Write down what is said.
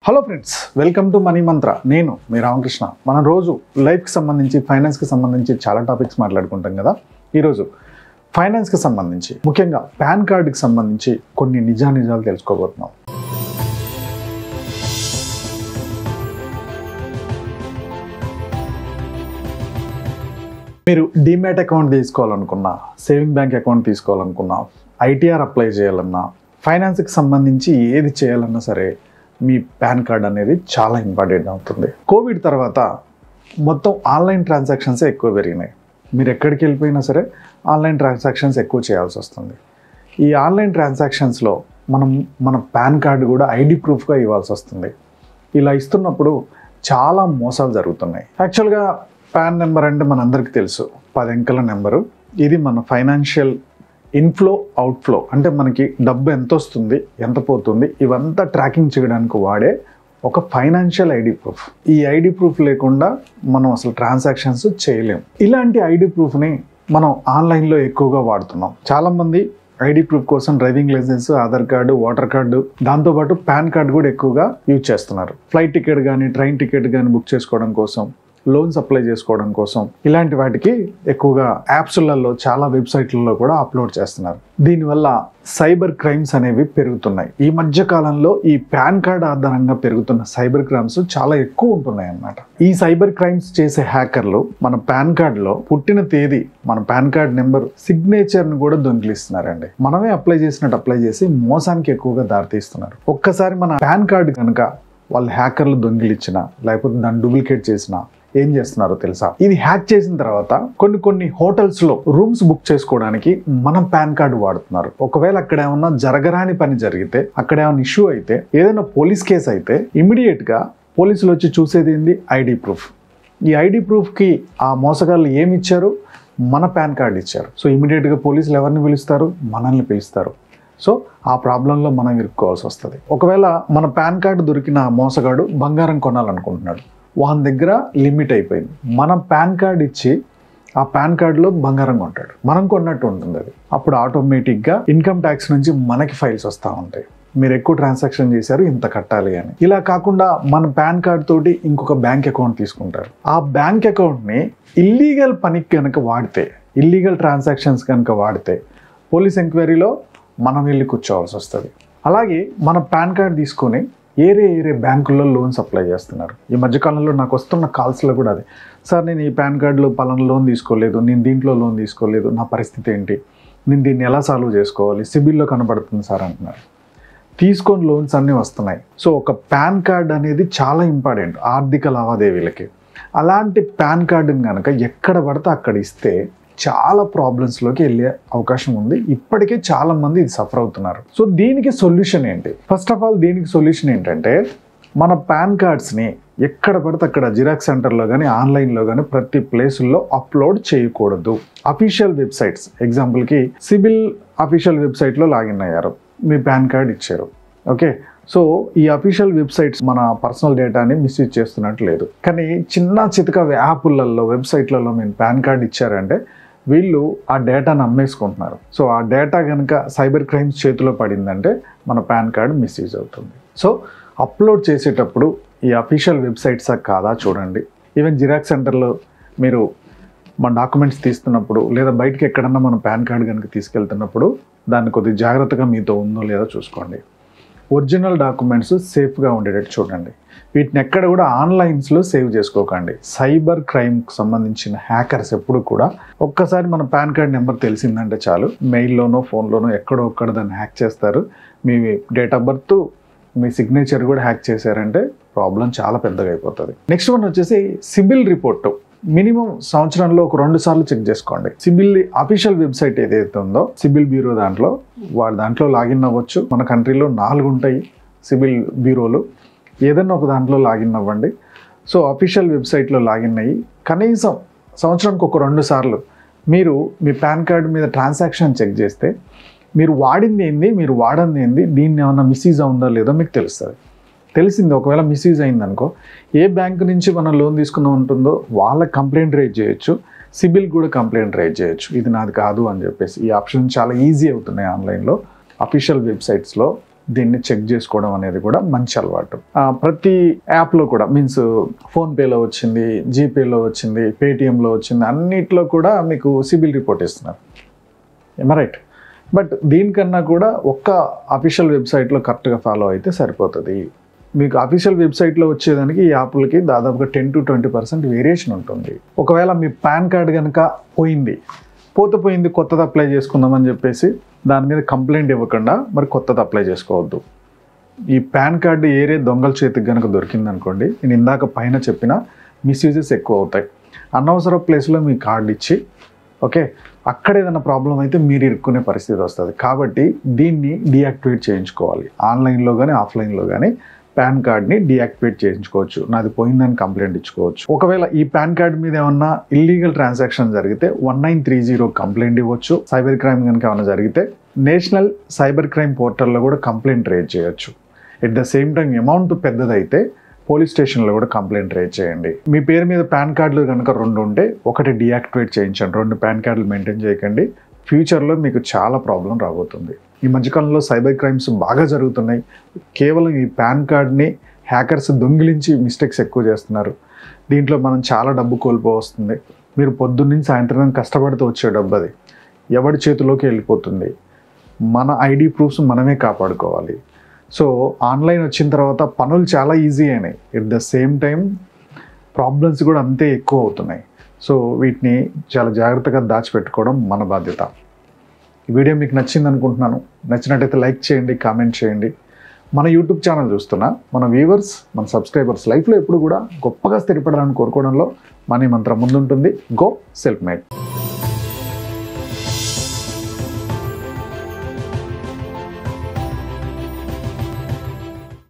Hello friends, welcome to money మంత్ర. నేను మీ రామకృష్ణ. మనం రోజు లైఫ్కి సంబంధించి, ఫైనాన్స్కి సంబంధించి చాలా టాపిక్స్ మాట్లాడుకుంటాం కదా. ఈరోజు ఫైనాన్స్కి సంబంధించి, ముఖ్యంగా పాన్ కార్డుకి సంబంధించి కొన్ని నిజాలు తెలుసుకోబోతున్నాం. మీరు డీమ్యాట్ అకౌంట్ తీసుకోవాలనుకున్నా, సేవింగ్ బ్యాంక్ అకౌంట్ తీసుకోవాలనుకున్నా, ఐటీఆర్ అప్లై చేయాలన్నా, ఫైనాన్స్కి సంబంధించి ఏది చేయాలన్నా సరే మీ పాన్ కార్డ్ అనేది చాలా ఇంపార్టెంట్ అవుతుంది. కోవిడ్ తర్వాత మొత్తం ఆన్లైన్ ట్రాన్సాక్షన్సే ఎక్కువ పెరిగినాయి. మీరు ఎక్కడికి వెళ్ళిపోయినా సరే ఆన్లైన్ ట్రాన్సాక్షన్స్ ఎక్కువ చేయాల్సి వస్తుంది. ఈ ఆన్లైన్ ట్రాన్సాక్షన్స్లో మన పాన్ కార్డు కూడా ఐడి ప్రూఫ్గా ఇవ్వాల్సి వస్తుంది. ఇలా ఇస్తున్నప్పుడు చాలా మోసాలు జరుగుతున్నాయి. యాక్చువల్గా పాన్ నెంబర్ అంటే మనందరికీ తెలుసు, 10 అంకెల నెంబరు. ఇది మన ఫైనాన్షియల్ ఇన్ఫ్లో అవుట్ఫ్లో, అంటే మనకి డబ్బు ఎంత వస్తుంది, ఎంత పోతుంది, ఇవంతా ట్రాకింగ్ చేయడానికి వాడే ఒక ఫైనాన్షియల్ ఐడి ప్రూఫ్. ఈ ఐడి ప్రూఫ్ లేకుండా మనం అసలు ట్రాన్సాక్షన్స్ చేయలేం. ఇలాంటి ఐడి ప్రూఫ్ని మనం ఆన్లైన్లో ఎక్కువగా వాడుతున్నాం. చాలామంది ఐడి ప్రూఫ్ కోసం driving licence, Aadhaar card, voter card, దాంతోపాటు పాన్ కార్డు కూడా ఎక్కువగా యూజ్ చేస్తున్నారు. ఫ్లైట్ టికెట్ కానీ, ట్రైన్ టికెట్ కానీ బుక్ చేసుకోవడం కోసం, లోన్స్ అప్లై చేసుకోవడం కోసం, ఇలాంటి వాటికి ఎక్కువగా యాప్స్లలో, చాలా వెబ్సైట్లలో కూడా అప్లోడ్ చేస్తున్నారు. దీనివల్ల సైబర్ క్రైమ్స్ అనేవి పెరుగుతున్నాయి. ఈ మధ్య కాలంలో ఈ పాన్ కార్డ్ ఆధారంగా పెరుగుతున్న సైబర్ క్రైమ్స్ చాలా ఎక్కువ ఉంటున్నాయి అన్నమాట. ఈ సైబర్ క్రైమ్స్ చేసే హ్యాకర్లు మన పాన్ కార్డులో పుట్టిన తేదీ, మన పాన్ కార్డ్ నెంబర్, సిగ్నేచర్ని కూడా దొంగిలిస్తున్నారండి. మనమే అప్లై చేసినట్టు అప్లై చేసి మోసానికి ఎక్కువగా దారితీస్తున్నారు. ఒక్కసారి మన పాన్ కార్డు కనుక వాళ్ళు హ్యాకర్లు దొంగిలిచ్చినా, లేకపోతే దాన్ని డూప్లికేట్ చేసినా ఏం చేస్తున్నారో తెలుసా? ఇది హ్యాక్ చేసిన తర్వాత కొన్ని హోటల్స్లో రూమ్స్ బుక్ చేసుకోవడానికి మనం పాన్ కార్డు వాడుతున్నారు. ఒకవేళ అక్కడ ఏమన్నా జరగరాని పని జరిగితే, అక్కడ ఏమైనా ఇష్యూ అయితే, ఏదైనా పోలీస్ కేసు అయితే ఇమీడియట్గా పోలీసులు వచ్చి చూసేది ఏంది? ID proof. ఈ ఐడి ప్రూఫ్కి ఆ మోసగాళ్ళు ఏమి ఇచ్చారు? మన పాన్ కార్డు ఇచ్చారు. సో ఇమీడియట్గా పోలీసులు ఎవరిని పిలుస్తారు? మనల్ని పిలుస్తారు. సో ఆ ప్రాబ్లంలో మనం ఇరుక్కోవాల్సి వస్తుంది. ఒకవేళ మన పాన్ కార్డు దొరికిన మోసగాడు బంగారం కొనాలనుకుంటున్నాడు, వాని దగ్గర లిమిట్ అయిపోయింది. మనం పాన్ కార్డ్ ఇచ్చి ఆ పాన్ కార్డులో బంగారం కొంటాడు, మనం కొన్నట్టు ఉంటుంది అది. అప్పుడు ఆటోమేటిక్గా ఇన్కమ్ ట్యాక్స్ నుంచి మనకి ఫైల్స్ వస్తూ ఉంటాయి, మీరు ఎక్కువ ట్రాన్సాక్షన్ చేశారు, ఇంత కట్టాలి అని. ఇలా కాకుండా మన పాన్ కార్డ్ తోటి ఇంకొక బ్యాంక్ అకౌంట్ తీసుకుంటారు. ఆ బ్యాంక్ అకౌంట్ని ఇల్లీగల్ పనికి కనుక వాడితే, ఇల్లీగల్ ట్రాన్సాక్షన్స్ కనుక వాడితే పోలీస్ ఎంక్వైరీలో మనం వెళ్ళి కూర్చోవాల్సి వస్తుంది. అలాగే మన పాన్ కార్డ్ తీసుకొని ఏరే బ్యాంకుల్లో లోన్స్ అప్లై చేస్తున్నారు. ఈ మధ్యకాలంలో నాకు వస్తున్న కాల్స్లో కూడా అదే, సార్ నేను ఈ పాన్ కార్డులో పలానా లోన్ తీసుకోలేదు, నేను దీంట్లో లోన్ తీసుకోలేదు, నా పరిస్థితి ఏంటి, నేను దీన్ని ఎలా సాల్వ్ చేసుకోవాలి, సిబిల్లో కనబడుతుంది సార్ అంటున్నారు. తీసుకొని లోన్స్ అన్నీ వస్తున్నాయి. సో ఒక పాన్ కార్డ్ అనేది చాలా ఇంపార్టెంట్ ఆర్థిక లావాదేవీలకి. అలాంటి పాన్ కార్డుని కనుక ఎక్కడ పడితే అక్కడ ఇస్తే చాలా ప్రాబ్లమ్స్లోకి వెళ్ళే అవకాశం ఉంది. ఇప్పటికే చాలా మంది ఇది సఫర్ అవుతున్నారు. సో దీనికి సొల్యూషన్ ఏంటి? ఫస్ట్ ఆఫ్ ఆల్ దీనికి సొల్యూషన్ ఏంటంటే, మన పాన్ కార్డ్స్ని ఎక్కడ పడితే అక్కడ జిరాక్స్ సెంటర్లో కానీ, ఆన్లైన్లో కానీ ప్రతి ప్లేసుల్లో అప్లోడ్ చేయకూడదు. అఫీషియల్ వెబ్సైట్స్, ఎగ్జాంపుల్కి సిబిల్ అఫీషియల్ వెబ్సైట్లో లాగిన్ అయ్యారు, మీ పాన్ కార్డ్ ఇచ్చారు, ఓకే. సో ఈ అఫీషియల్ వెబ్సైట్స్ మన పర్సనల్ డేటాని మిస్యూజ్ చేస్తున్నట్టు లేదు. కానీ చిన్న చితక యాప్లలో, వెబ్సైట్లలో మీరు పాన్ కార్డ్ ఇచ్చారంటే వీళ్ళు ఆ డేటాను అమ్మేసుకుంటున్నారు. సో ఆ డేటా కనుక సైబర్ క్రైమ్స్ చేతిలో పడిందంటే మన పాన్ కార్డ్ మిస్యూజ్ అవుతుంది. సో అప్లోడ్ చేసేటప్పుడు ఈ అఫీషియల్ వెబ్సైట్స్ కాదా చూడండి. ఈవెన్ జిరాక్స్ సెంటర్లో మీరు మన డాక్యుమెంట్స్ తీస్తున్నప్పుడు, లేదా బయటకి ఎక్కడన్నా మన పాన్ కార్డ్ కనుక తీసుకెళ్తున్నప్పుడు దాన్ని కొద్దిగా జాగ్రత్తగా మీతో ఉందో లేదో చూసుకోండి. ఒరిజినల్ డాక్యుమెంట్స్ సేఫ్గా ఉండేటట్టు చూడండి. వీటిని ఎక్కడ కూడా ఆన్లైన్స్లో సేవ్ చేసుకోకండి. సైబర్ క్రైమ్కి సంబంధించిన హ్యాకర్స్ ఎప్పుడు కూడా ఒక్కసారి మన పాన్ కార్డ్ నెంబర్ తెలిసిందంటే చాలు, మెయిల్లోనో ఫోన్లోనో ఎక్కడో ఒక్కడ దాన్ని హ్యాక్ చేస్తారు. మీ డేట్ ఆఫ్ బర్త్, మీ సిగ్నేచర్ కూడా హ్యాక్ చేశారంటే ప్రాబ్లం చాలా పెద్దగా అయిపోతుంది. నెక్స్ట్ వన్ వచ్చేసి సిబిల్ రిపోర్టు. మినిమం సంవత్సరంలో ఒక 2 సార్లు చెక్ చేసుకోండి. సిబిల్ అఫీషియల్ వెబ్సైట్ ఏదైతే ఉందో, సిబిల్ బ్యూరో దాంట్లో లాగిన్ అవ్వచ్చు. మన కంట్రీలో 4 ఉంటాయి సిబిల్ బ్యూరోలు, ఏదన్నా ఒక దాంట్లో లాగిన్ అవ్వండి. సో అఫీషియల్ వెబ్సైట్లో లాగిన్ అయ్యి కనీసం సంవత్సరానికి ఒక 2 సార్లు మీరు మీ పాన్ కార్డు మీద ట్రాన్సాక్షన్ చెక్ చేస్తే మీరు వాడింది ఏంది, మీరు వాడింది ఏంది, దీన్ని ఏమన్నా మిస్యూజ్ అవుందా లేదో మీకు తెలుస్తుంది. తెలిసింది ఒకవేళ మిస్యూజ్ అయిందనుకో, ఏ బ్యాంకు నుంచి మనం లోన్ తీసుకున్న ఉంటుందో వాళ్ళకి కంప్లైంట్ రేజ్ చేయొచ్చు, సిబిల్ కూడా కంప్లైంట్ రేజ్ చేయొచ్చు, ఇది నాది కాదు అని చెప్పేసి. ఈ ఆప్షన్ చాలా ఈజీ అవుతున్నాయి ఆన్లైన్లో. అఫీషియల్ వెబ్సైట్స్లో దీన్ని చెక్ చేసుకోవడం అనేది కూడా మంచి అలవాటు. ప్రతి యాప్లో కూడా మీన్స్ ఫోన్పేలో వచ్చింది, జీపేలో వచ్చింది, పేటిఎంలో వచ్చింది, అన్నిట్లో కూడా మీకు సిబిల్ రిపోర్ట్ ఇస్తున్నారు. రైట్. బట్ దీనికన్నా కూడా ఒక్క అఫీషియల్ వెబ్సైట్లో కరెక్ట్గా ఫాలో అయితే సరిపోతుంది. మీకు అఫీషియల్ వెబ్సైట్లో వచ్చేదానికి ఈ యాప్లకి దాదాపుగా 10 to 20% వేరియేషన్ ఉంటుంది. ఒకవేళ మీ పాన్ కార్డ్ కనుక పోయింది కొత్తది అప్లై చేసుకుందామని చెప్పేసి దాని మీద కంప్లైంట్ ఇవ్వకుండా మరి కొత్తది అప్లై చేసుకోవద్దు. ఈ పాన్ కార్డు ఏరే దొంగల చేతికి కనుక దొరికిందనుకోండి, నేను ఇందాక పైన చెప్పిన మిస్యూజెస్ ఎక్కువ అవుతాయి. అనవసర ప్లేస్లో మీ కార్డు ఇచ్చి ఓకే అక్కడ ఏదైనా ప్రాబ్లం అయితే మీరు ఇరుక్కునే పరిస్థితి వస్తుంది. కాబట్టి దీన్ని డీయాక్టివేట్ చేయించుకోవాలి. ఆన్లైన్లో కానీ ఆఫ్లైన్లో కానీ పాన్ కార్డ్ని డీయాక్టివేట్ చేయించుకోవచ్చు. నాది పోయిందని కంప్లైంట్ ఇచ్చుకోవచ్చు. ఒకవేళ ఈ పాన్ కార్డ్ మీద ఏమన్నా ఇల్లీగల్ ట్రాన్సాక్షన్ జరిగితే 1930 కంప్లైంట్ ఇవ్వచ్చు. సైబర్ క్రైమ్ కనుక ఏమైనా జరిగితే నేషనల్ సైబర్ క్రైమ్ పోర్టల్లో కూడా కంప్లైంట్ రేజ్ చేయొచ్చు. At the same time amount పెద్దదైతే పోలీస్ స్టేషన్లో కూడా కంప్లైంట్ రేజ్ చేయండి. మీ పేరు మీద పాన్ కార్డులు కనుక 2 ఉంటే ఒకటి డీయాక్టివేట్ చేయించండి. 2 పాన్ కార్డులు మెయింటైన్ చేయకండి. ఫ్యూచర్లో మీకు చాలా ప్రాబ్లం రాబోతుంది. ఈ మధ్యకాలంలో సైబర్ క్రైమ్స్ బాగా జరుగుతున్నాయి. కేవలం ఈ పాన్ కార్డ్ని హ్యాకర్స్ దొంగిలించి మిస్టేక్స్ ఎక్కువ చేస్తున్నారు. దీంట్లో మనం చాలా డబ్బు కోల్పోవస్తుంది. మీరు పొద్దున్నుంచి సాయంత్రం కష్టపడితే వచ్చే డబ్బు అది ఎవరి చేతిలోకి వెళ్ళిపోతుంది. మన ఐడి ప్రూఫ్స్ మనమే కాపాడుకోవాలి. సో ఆన్లైన్ వచ్చిన తర్వాత పనులు చాలా ఈజీ అయినాయి. At the same time problems కూడా అంతే ఎక్కువ అవుతున్నాయి. సో వీటిని చాలా జాగ్రత్తగా దాచిపెట్టుకోవడం మన బాధ్యత. ఈ వీడియో మీకు నచ్చింది అనుకుంటున్నాను. నచ్చినట్టయితే లైక్ చేయండి, కామెంట్ చేయండి. మన యూట్యూబ్ ఛానల్ చూస్తున్న మన వ్యూవర్స్, మన సబ్స్క్రైబర్స్ లైఫ్లో ఎప్పుడు కూడా గొప్పగా స్థిరపడాలని కోరుకోవడంలో మనీ మంత్రం ముందుంటుంది. Go self made.